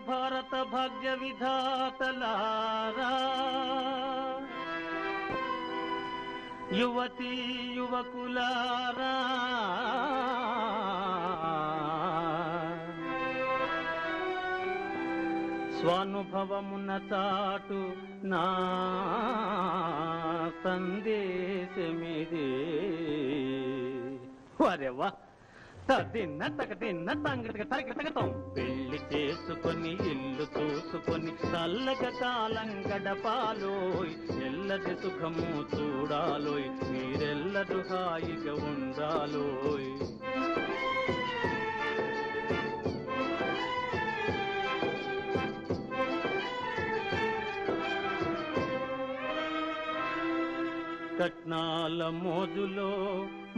భారత భాగ్య విధాతలారా, యువతీ యువకులారా, స్వానుభవమున చాటు నా సందేశమిదే. వరేవా తిన్న తగ తిన్న తంగ తగతం. పెళ్లి చేసుకొని ఇల్లు చూసుకొని చల్లగా కాలం గడపాలోయ్, ఎల్లది సుఖము చూడాలోయ్, మీరెల్లరూ హాయిగా ఉండాలోయ్. కట్నాల మోజులో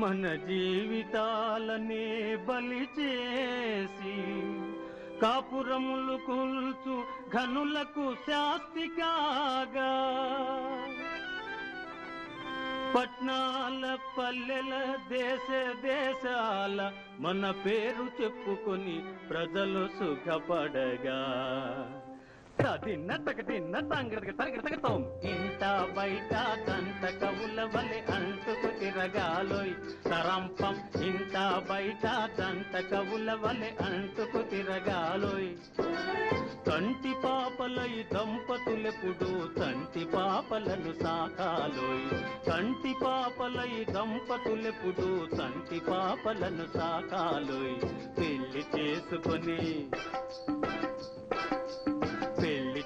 మన జీవితాలనే బలి చేసి, కాపురములు కూల్చు ఘనులకు శాస్తి కాగా, పట్నాల పల్లెల దేశ దేశాల మన పేరు చెప్పుకొని ప్రజలు సుఖపడగా, తిన్న తగ తిన్న తగతం. ఇంట బయట దంత కవుల వలె అంటుకు తిరగాలోయ్ తరంపం. ఇంట బయట దంత కవుల వలె అంటుకు తిరగాలోయ్. కంటి పాపలై దంపతులెప్పుడు తంటి పాపలను సాకాలోయ్. కంటి పాపలై దంపతులెప్పుడు తంటి పాపలను సాకాలోయ్. పెళ్లి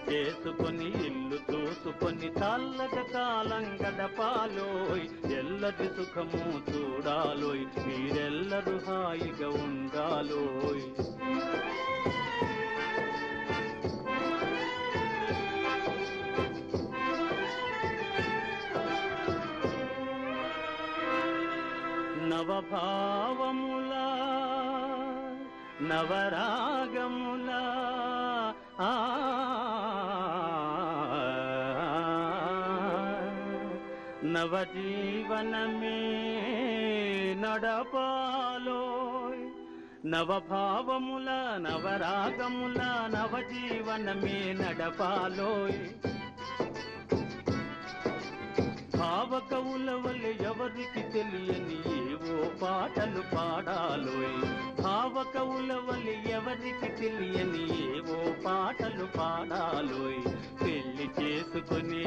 చేసుకొని ఇల్లు చూసుకొని చల్లగా కాలం గడపాలోయ్, ఎల్లది సుఖము చూడాలోయ్, మీరెల్లరూ హాయిగా ఉండాలోయ్. నవభావములా నవరాగములా నవజీవనమే నడపాలోయ్. నవభావముల నవరాగముల నవజీవనమే నడపాలోయ్. భావకవుల వలె ఎవరికి తెలియని ఏవో పాటలు పాడాలోయ్. భావకవుల వలె ఎవరికి తెలియని ఏవో పాటలు పాడాలోయ్. పెళ్లి చేసుకొని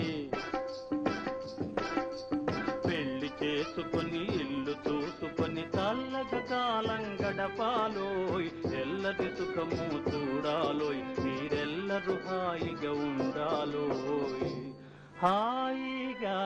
ఇల్లు చూసుకొని చల్లగా కాలం గడపాలోయ్, ఎల్లది సుఖము చూడాలోయ్, మీరెల్లరూ హాయిగా ఉండాలోయ్. హాయిగా